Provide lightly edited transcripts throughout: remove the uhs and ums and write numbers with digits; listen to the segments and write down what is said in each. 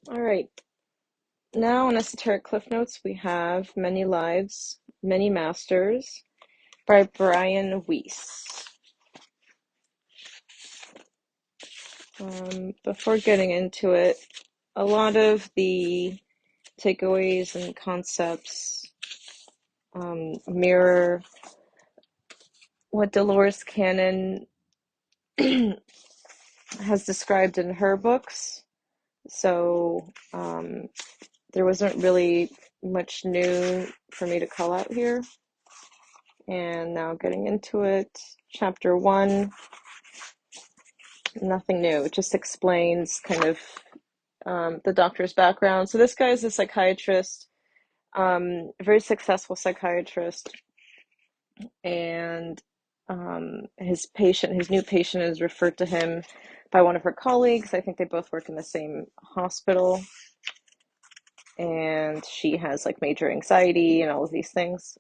All right. Now on Esoteric Cliffnotes, we have Many Lives, Many Masters by Brian Weiss. Before getting into it, a lot of the takeaways and concepts mirror what Dolores Cannon has described in her books. So there wasn't really much new for me to call out here. And now getting into it, chapter 1, nothing new. It just explains kind of the doctor's background. So this guy is a psychiatrist, a very successful psychiatrist, and his new patient is referred to him by one of her colleagues. I think they both work in the same hospital, and she has like major anxiety and all of these things,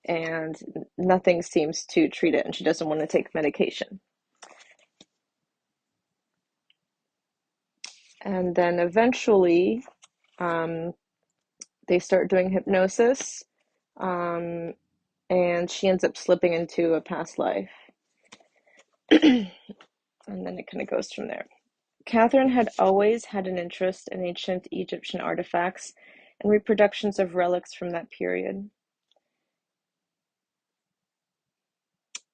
and nothing seems to treat it, and she doesn't want to take medication. And then eventually, they start doing hypnosis, um, and she ends up slipping into a past life. And then it kind of goes from there. Catherine had always had an interest in ancient Egyptian artifacts and reproductions of relics from that period.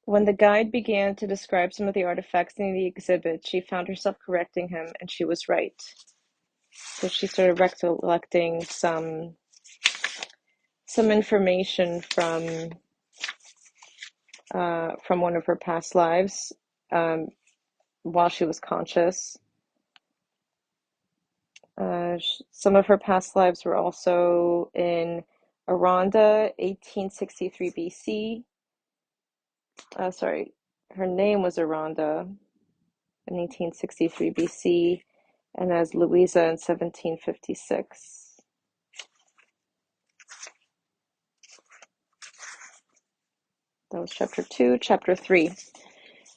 When the guide began to describe some of the artifacts in the exhibit, she found herself correcting him, and she was right. So she started recollecting some information from one of her past lives, while she was conscious. Some of her past lives were also in Aranda, 1863 BC. Sorry, her name was Aranda in 1863 BC, and as Louisa in 1756. That was chapter 2. Chapter 3.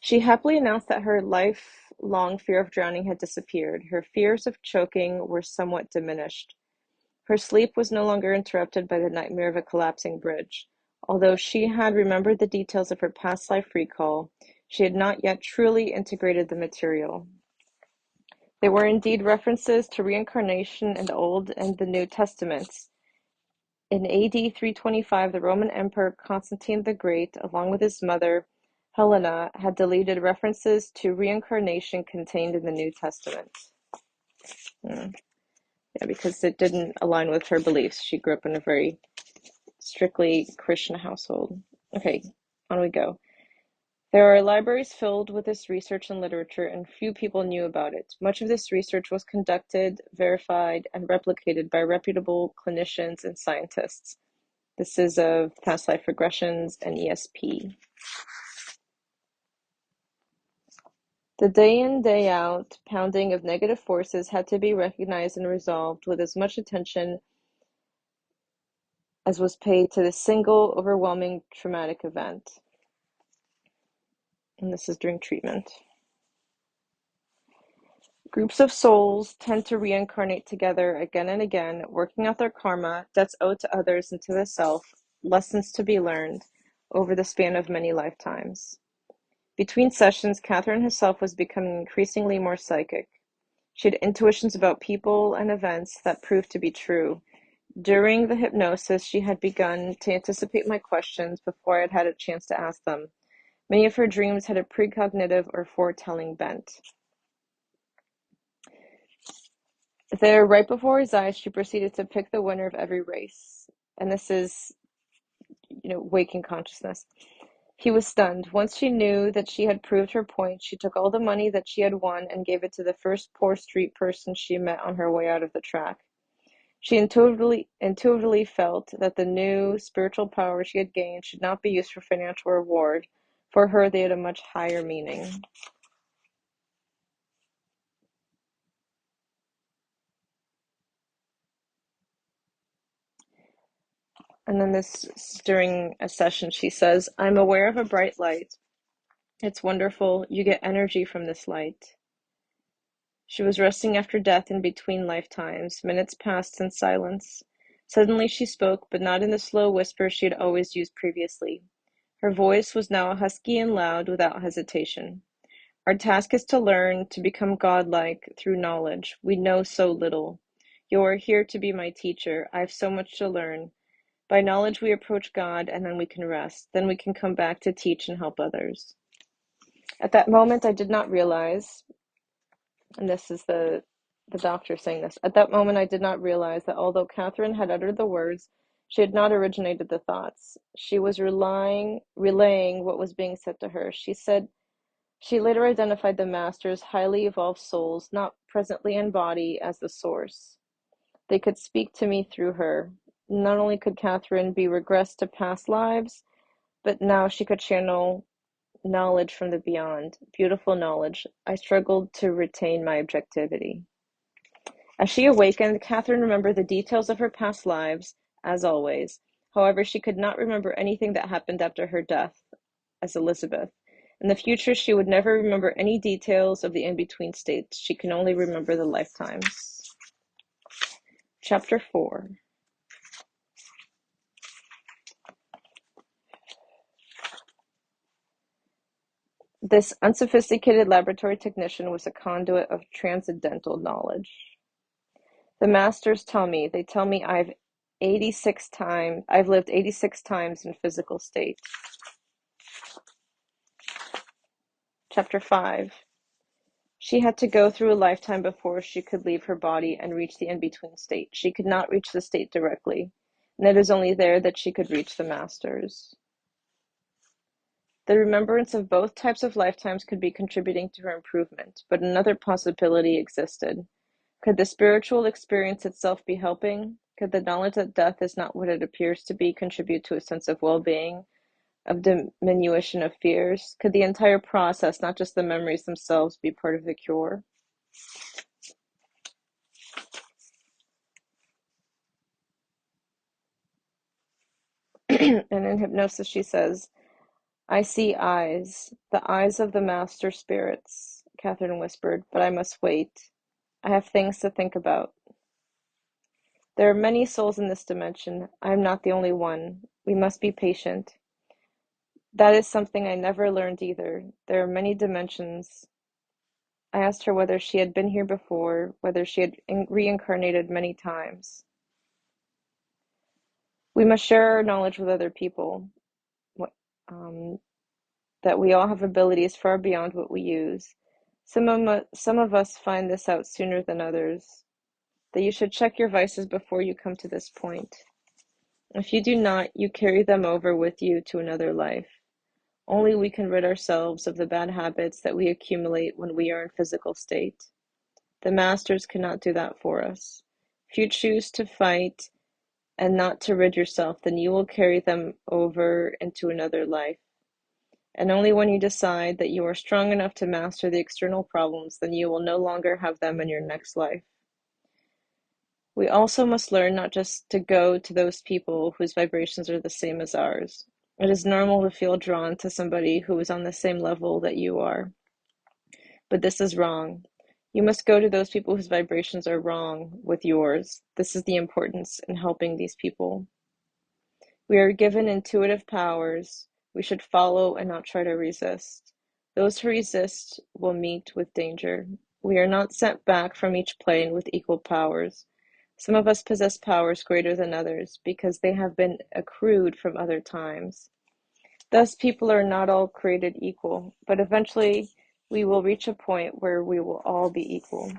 She happily announced that her lifelong fear of drowning had disappeared. Her fears of choking were somewhat diminished. Her sleep was no longer interrupted by the nightmare of a collapsing bridge. Although she had remembered the details of her past life recall, she had not yet truly integrated the material. There were indeed references to reincarnation in the Old and the New Testaments. In AD 325, the Roman Emperor Constantine the Great, along with his mother Helena, had deleted references to reincarnation contained in the New Testament. Yeah, because it didn't align with her beliefs. She grew up in a very strictly Christian household. Okay, on we go. There are libraries filled with this research and literature, and few people knew about it. Much of this research was conducted, verified, and replicated by reputable clinicians and scientists. This is of past life regressions and ESP. The day in, day out pounding of negative forces had to be recognized and resolved with as much attention as was paid to the single overwhelming traumatic event. And this is during treatment. Groups of souls tend to reincarnate together again and again, working out their karma, debts owed to others and to the self, lessons to be learned over the span of many lifetimes. Between sessions, Catherine herself was becoming increasingly more psychic. She had intuitions about people and events that proved to be true. During the hypnosis, she had begun to anticipate my questions before I had had a chance to ask them. Many of her dreams had a precognitive or foretelling bent. There, right before his eyes, she proceeded to pick the winner of every race. And this is, waking consciousness. He was stunned. Once she knew that she had proved her point, she took all the money that she had won and gave it to the first poor street person she met on her way out of the track. She intuitively felt that the new spiritual power she had gained should not be used for financial reward. For her, they had a much higher meaning. And then this, during a session, she says, I'm aware of a bright light. It's wonderful. You get energy from this light. She was resting after death in between lifetimes. Minutes passed in silence. Suddenly she spoke, but not in the slow whisper she had always used previously. Her voice was now husky and loud, without hesitation. Our task is to learn, to become godlike through knowledge. We know so little. You are here to be my teacher. I have so much to learn. By knowledge we approach God, and then we can rest. Then we can come back to teach and help others. At that moment I did not realize, and this is the doctor saying this, at that moment I did not realize that although Catherine had uttered the words, she had not originated the thoughts. She was relaying what was being said to her. She later identified the Masters, highly evolved souls, not presently in body, as the source. They could speak to me through her. Not only could Catherine be regressed to past lives, but now she could channel knowledge from the beyond. Beautiful knowledge. I struggled to retain my objectivity. As she awakened, Catherine remembered the details of her past lives, as always. However, she could not remember anything that happened after her death as Elizabeth. In the future, she would never remember any details of the in-between states. She can only remember the lifetimes. Chapter 4. This unsophisticated laboratory technician was a conduit of transcendental knowledge. The Masters tell me, I've lived 86 times in physical state. Chapter 5. She had to go through a lifetime before she could leave her body and reach the in-between state. She could not reach the state directly, and it is only there that she could reach the Masters. The remembrance of both types of lifetimes could be contributing to her improvement, but another possibility existed. Could the spiritual experience itself be helping? Could the knowledge that death is not what it appears to be contribute to a sense of well-being, of diminution of fears? Could the entire process, not just the memories themselves, be part of the cure? And in hypnosis she says, I see eyes, the eyes of the master spirits, Catherine whispered, but I must wait. I have things to think about. There are many souls in this dimension. I am not the only one. We must be patient. That is something I never learned either. There are many dimensions. I asked her whether she had been here before, whether she had reincarnated many times. We must share our knowledge with other people, that we all have abilities far beyond what we use. Some of us find this out sooner than others, that you should check your vices before you come to this point. If you do not, you carry them over with you to another life. Only we can rid ourselves of the bad habits that we accumulate when we are in physical state. The Masters cannot do that for us. If you choose to fight and not to rid yourself, then you will carry them over into another life. And only when you decide that you are strong enough to master the external problems, then you will no longer have them in your next life. We also must learn not just to go to those people whose vibrations are the same as ours. It is normal to feel drawn to somebody who is on the same level that you are. But this is wrong. You must go to those people whose vibrations are wrong with yours. This is the importance in helping these people. We are given intuitive powers. We should follow and not try to resist. Those who resist will meet with danger. We are not sent back from each plane with equal powers. Some of us possess powers greater than others because they have been accrued from other times. Thus, people are not all created equal, but eventually we will reach a point where we will all be equal.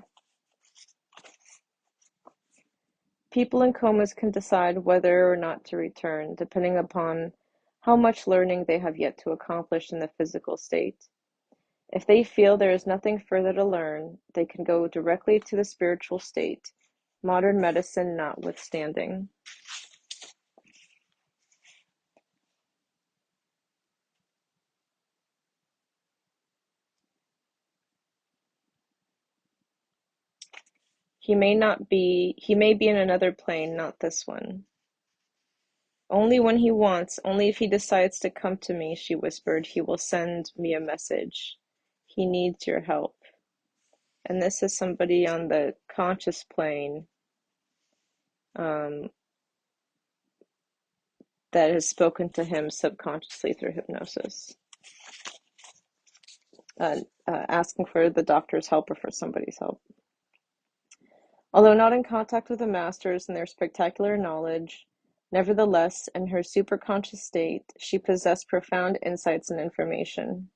People in comas can decide whether or not to return, depending upon how much learning they have yet to accomplish in the physical state. If they feel there is nothing further to learn, they can go directly to the spiritual state, modern medicine notwithstanding. He may be in another plane, not this one. Only when he wants, only if he decides to come to me, she whispered, he will send me a message. He needs your help. And this is somebody on the conscious plane that has spoken to him subconsciously through hypnosis, asking for the doctor's help or for somebody's help. Although not in contact with the masters and their spectacular knowledge, nevertheless, in her superconscious state, she possessed profound insights and information.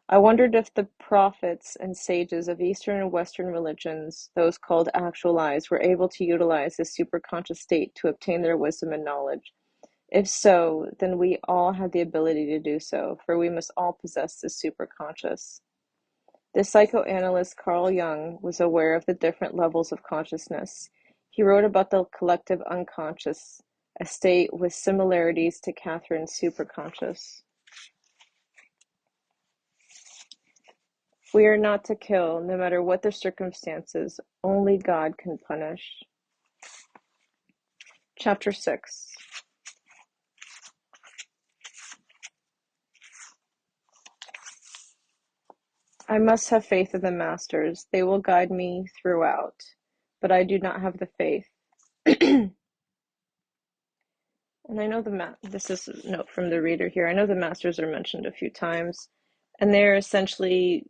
I wondered if the prophets and sages of Eastern and Western religions, those called actualized, were able to utilize this superconscious state to obtain their wisdom and knowledge. If so, then we all have the ability to do so, for we must all possess this superconscious. The psychoanalyst Carl Jung was aware of the different levels of consciousness. He wrote about the collective unconscious, a state with similarities to Catherine's superconscious. We are not to kill, no matter what the circumstances. Only God can punish. Chapter 6. I must have faith in the masters. They will guide me throughout, but I do not have the faith. And I know this is a note from the reader here. I know the masters are mentioned a few times, and they're essentially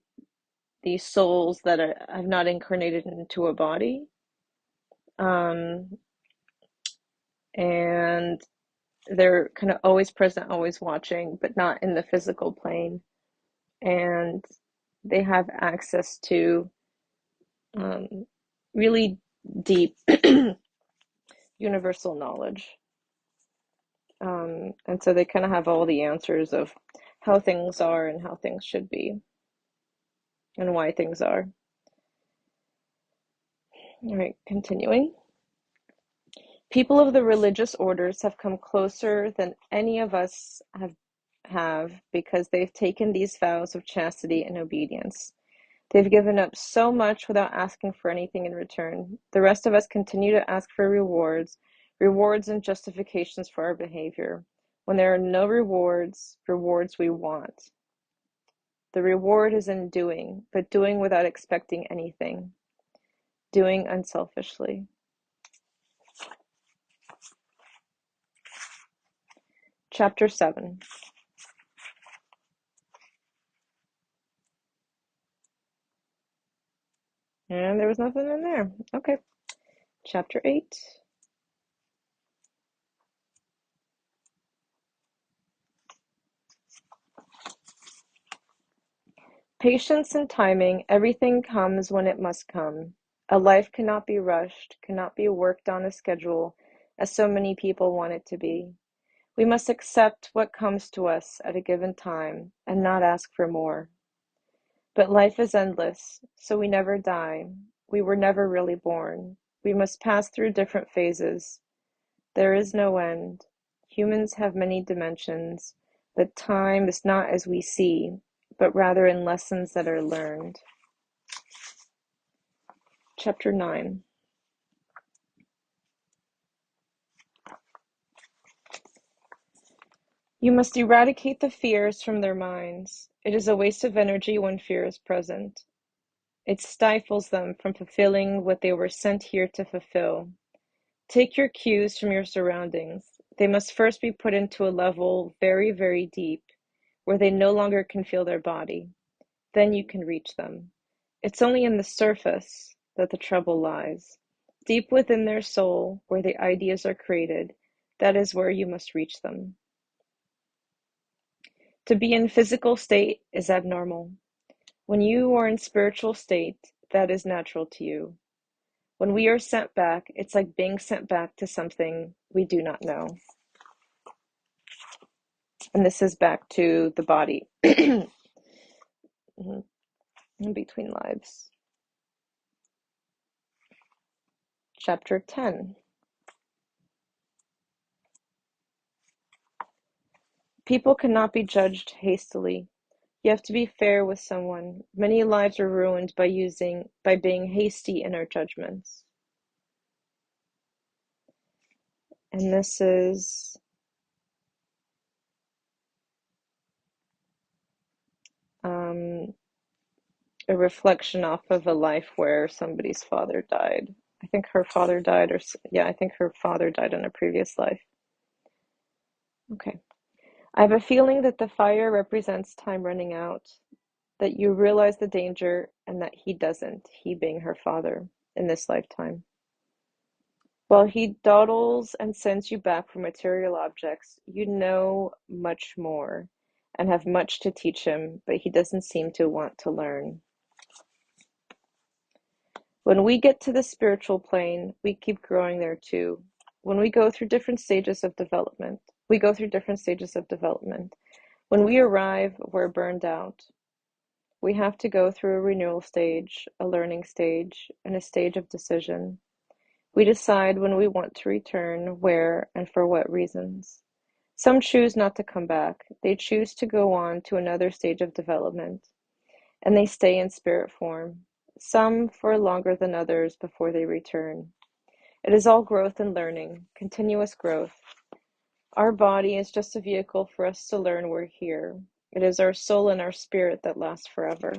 these souls that have not incarnated into a body. And they're kind of always present, always watching, but not in the physical plane. And they have access to really deep universal knowledge. And so they kind of have all the answers of how things are and how things should be and why things are. All right, continuing. People of the religious orders have come closer than any of us have because they've taken these vows of chastity and obedience. They've given up so much without asking for anything in return. The rest of us continue to ask for rewards and justifications for our behavior. When there are no rewards we want. The reward is in doing, but doing without expecting anything. Doing unselfishly. Chapter 7. And there was nothing in there. Okay. Chapter 8. Patience and timing, everything comes when it must come. A life cannot be rushed, cannot be worked on a schedule, as so many people want it to be. We must accept what comes to us at a given time and not ask for more. But life is endless, so we never die. We were never really born. We must pass through different phases. There is no end. Humans have many dimensions, but time is not as we see, but rather in lessons that are learned. Chapter 9. You must eradicate the fears from their minds. It is a waste of energy when fear is present. It stifles them from fulfilling what they were sent here to fulfill. Take your cues from your surroundings. They must first be put into a level very, very deep, where they no longer can feel their body. Then you can reach them. It's only in the surface that the trouble lies. Deep within their soul, where the ideas are created, that is where you must reach them. To be in physical state is abnormal. When you are in spiritual state, that is natural to you. When we are sent back, it's like being sent back to something we do not know. And this is back to the body. In between lives. Chapter 10. People cannot be judged hastily. You have to be fair with someone. Many lives are ruined by being hasty in our judgments. And this is a reflection off of a life where somebody's father died. I think her father died, I think her father died in a previous life. Okay. I have a feeling that the fire represents time running out, that you realize the danger and that he doesn't, he being her father, in this lifetime. While he dawdles and sends you back for material objects, you know much more and have much to teach him, but he doesn't seem to want to learn. When we get to the spiritual plane, we keep growing there too. When we go through different stages of development, we go through different stages of development. When we arrive, we're burned out. We have to go through a renewal stage, a learning stage, and a stage of decision. We decide when we want to return, where, and for what reasons. Some choose not to come back. They choose to go on to another stage of development, and they stay in spirit form, some for longer than others before they return. It is all growth and learning, continuous growth. Our body is just a vehicle for us to learn we're here. It is our soul and our spirit that last forever.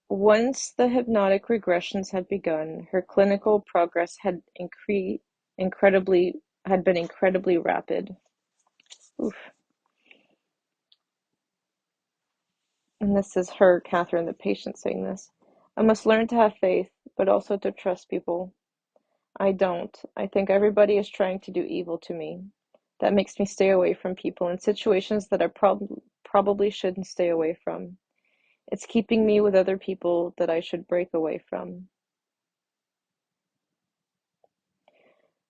Once the hypnotic regressions had begun, her clinical progress had been incredibly rapid. Oof. And this is her, Catherine, the patient, saying this. I must learn to have faith, but also to trust people. I don't. I think everybody is trying to do evil to me. That makes me stay away from people in situations that I probably shouldn't stay away from. It's keeping me with other people that I should break away from.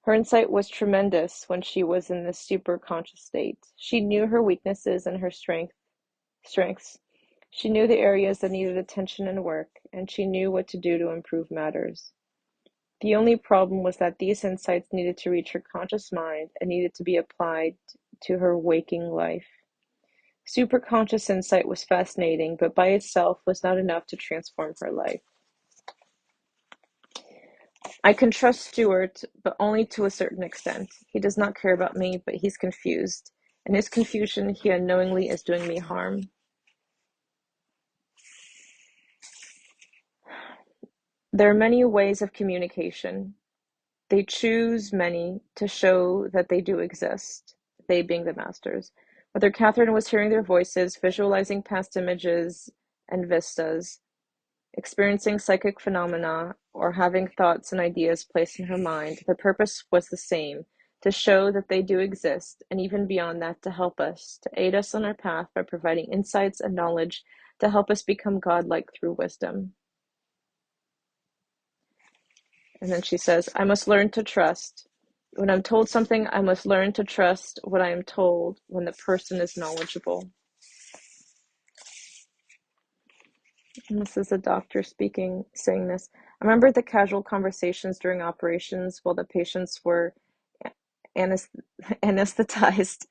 Her insight was tremendous when she was in this super-conscious state. She knew her weaknesses and her strengths. She knew the areas that needed attention and work, and she knew what to do to improve matters. The only problem was that these insights needed to reach her conscious mind and needed to be applied to her waking life. Superconscious insight was fascinating, but by itself was not enough to transform her life. I can trust Stuart, but only to a certain extent. He does not care about me, but he's confused. In his confusion, he unknowingly is doing me harm. There are many ways of communication. They choose many to show that they do exist, they being the masters. Whether Catherine was hearing their voices, visualizing past images and vistas, experiencing psychic phenomena, or having thoughts and ideas placed in her mind, the purpose was the same, to show that they do exist, and even beyond that, to help us, to aid us on our path by providing insights and knowledge to help us become godlike through wisdom. And then she says, I must learn to trust. When I'm told something, I must learn to trust what I am told when the person is knowledgeable. And this is a doctor speaking, saying this. I remember the casual conversations during operations while the patients were anesthetized.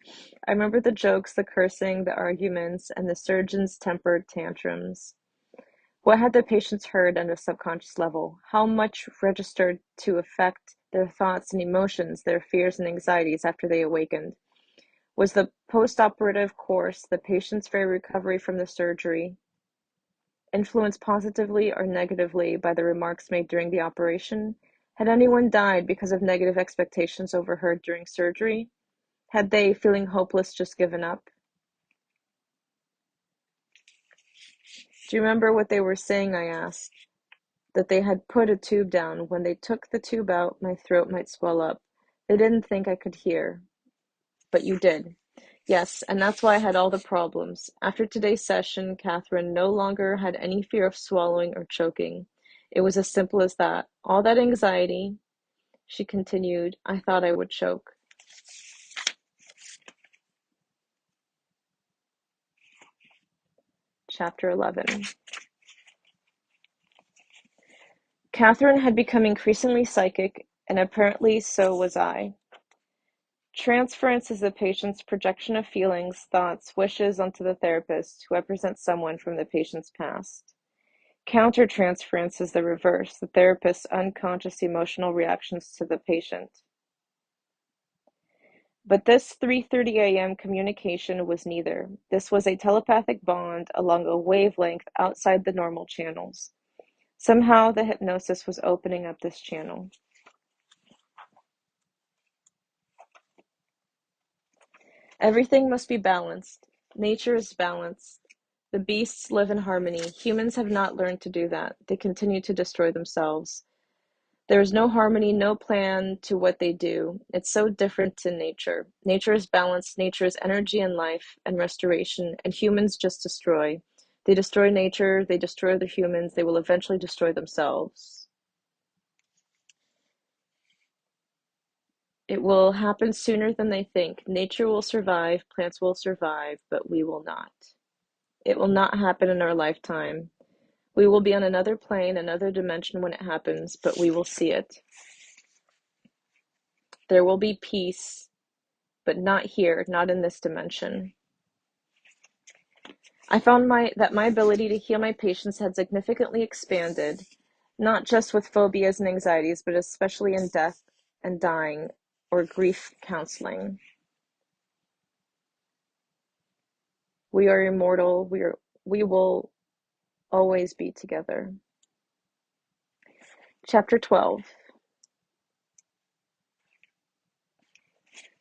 I remember the jokes, the cursing, the arguments, and the surgeon's tempered tantrums. What had the patients heard on a subconscious level? How much registered to affect their thoughts and emotions, their fears and anxieties after they awakened? Was the post-operative course, the patient's very recovery from the surgery, influenced positively or negatively by the remarks made during the operation? Had anyone died because of negative expectations overheard during surgery? Had they, feeling hopeless, just given up? Do you remember what they were saying, I asked? That they had put a tube down. When they took the tube out, my throat might swell up. They didn't think I could hear. But you did. Yes, and that's why I had all the problems. After today's session, Catherine no longer had any fear of swallowing or choking. It was as simple as that. All that anxiety, she continued, I thought I would choke. Chapter 11. Catherine had become increasingly psychic, and apparently so was I. Transference is the patient's projection of feelings, thoughts, wishes onto the therapist, who represents someone from the patient's past. Countertransference is the reverse, the therapist's unconscious emotional reactions to the patient. But this 3:30 a.m. communication was neither. This was a telepathic bond along a wavelength outside the normal channels. Somehow the hypnosis was opening up this channel. Everything must be balanced. Nature is balanced. The beasts live in harmony. Humans have not learned to do that. They continue to destroy themselves. There is no harmony, no plan to what they do. It's so different to nature. Nature is balanced. Nature is energy and life and restoration, and humans just destroy. They destroy nature. They destroy the humans. They will eventually destroy themselves. It will happen sooner than they think. Nature will survive, plants will survive, but we will not. It will not happen in our lifetime. We will be on another plane, another dimension when it happens, but we will see it. There will be peace, but not here, not in this dimension. I found that my ability to heal my patients had significantly expanded, not just with phobias and anxieties, but especially in death and dying or grief counseling. We are immortal. We will always be together. Chapter 12.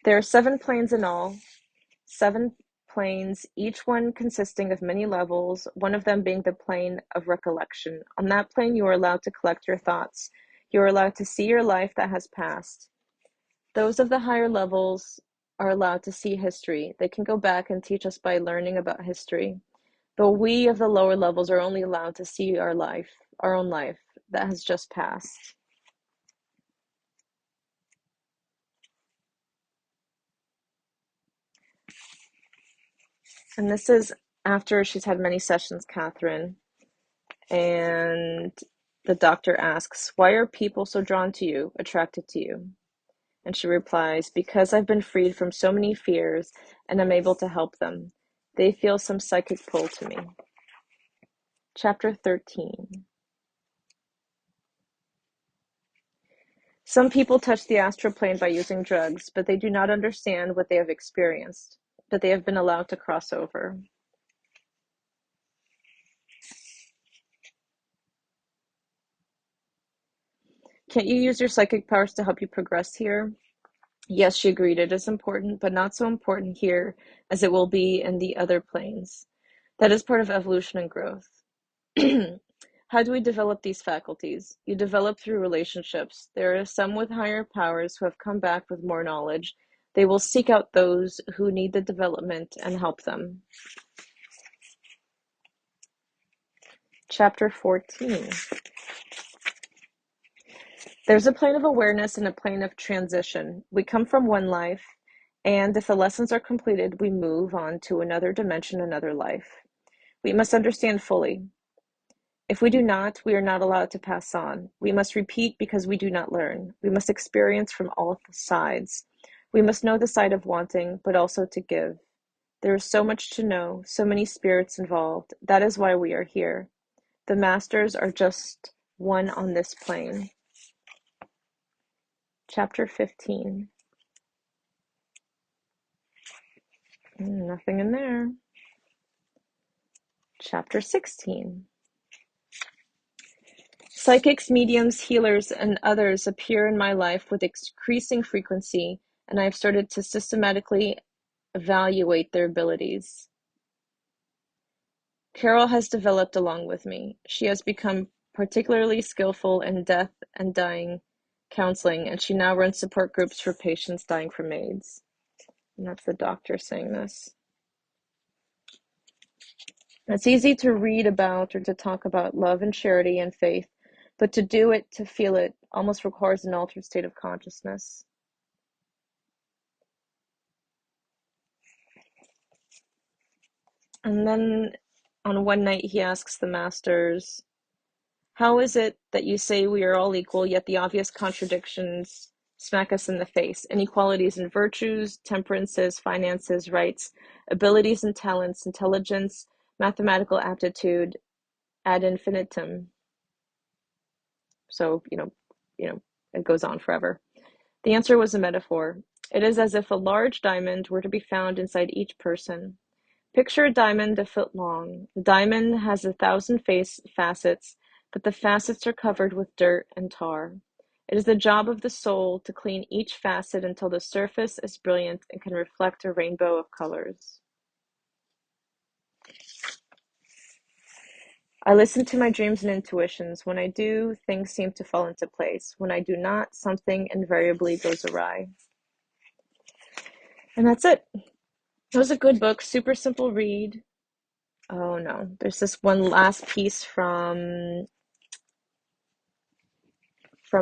There are 7 planes in all, 7 planes, each one consisting of many levels, one of them being the plane of recollection. On that plane, you are allowed to collect your thoughts. You are allowed to see your life that has passed. Those of the higher levels are allowed to see history. They can go back and teach us by learning about history. But we of the lower levels are only allowed to see our life, our own life, that has just passed. And this is after she's had many sessions, Catherine. And the doctor asks, "Why are people so drawn to you, attracted to you?" And she replies, "Because I've been freed from so many fears and I'm able to help them. They feel some psychic pull to me." Chapter 13. Some people touch the astral plane by using drugs, but they do not understand what they have experienced, but they have been allowed to cross over. Can't you use your psychic powers to help you progress here? Yes, she agreed. It is important, but not so important here as it will be in the other planes. That is part of evolution and growth. How do we develop these faculties? You develop through relationships. There are some with higher powers who have come back with more knowledge. They will seek out those who need the development and help them. Chapter 14. There's a plane of awareness and a plane of transition. We come from one life, and if the lessons are completed, we move on to another dimension, another life. We must understand fully. If we do not, we are not allowed to pass on. We must repeat because we do not learn. We must experience from all sides. We must know the side of wanting, but also to give. There is so much to know, so many spirits involved. That is why we are here. The masters are just one on this plane. Chapter 15. Nothing in there. Chapter 16. Psychics, mediums, healers, and others appear in my life with increasing frequency, and I have started to systematically evaluate their abilities. Carol has developed along with me. She has become particularly skillful in death and dying counseling, and she now runs support groups for patients dying from AIDS. And that's the doctor saying this. It's easy to read about or to talk about love and charity and faith, but to do it, to feel it, almost requires an altered state of consciousness. And then on one night he asks the masters, "How is it that you say we are all equal, yet the obvious contradictions smack us in the face? Inequalities in virtues, temperances, finances, rights, abilities and talents, intelligence, mathematical aptitude, ad infinitum." So, it goes on forever. The answer was a metaphor. It is as if a large diamond were to be found inside each person. Picture a diamond a foot long. The diamond has 1,000 facets, but the facets are covered with dirt and tar. It is the job of the soul to clean each facet until the surface is brilliant and can reflect a rainbow of colors. I listen to my dreams and intuitions. When I do, things seem to fall into place. When I do not, something invariably goes awry. And that's it. It was a good book, super simple read. Oh no, there's this one last piece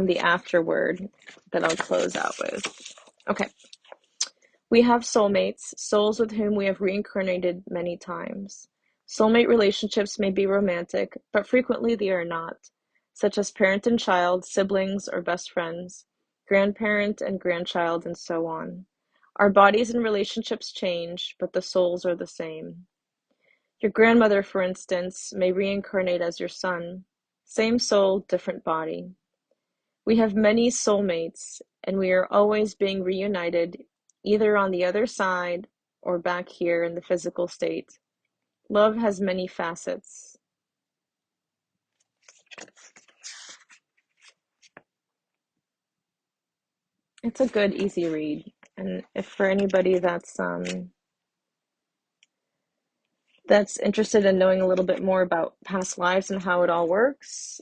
the afterword that I'll close out with. Okay. We have soulmates, souls with whom we have reincarnated many times. Soulmate relationships may be romantic, but frequently they are not, such as parent and child, siblings or best friends, grandparent and grandchild, and so on. Our bodies and relationships change, but the souls are the same. Your grandmother, for instance, may reincarnate as your son. Same soul, different body. We have many soulmates, and we are always being reunited, either on the other side or back here in the physical state. Love has many facets. It's a good, easy read. And if for anybody that's interested in knowing a little bit more about past lives and how it all works,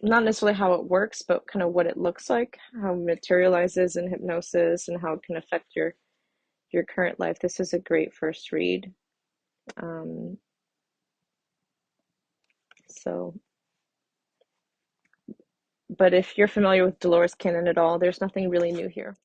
not necessarily how it works, but kind of what it looks like, how it materializes in hypnosis, and how it can affect your current life. This is a great first read. Um, so, but if you're familiar with Dolores Cannon at all, there's nothing really new here.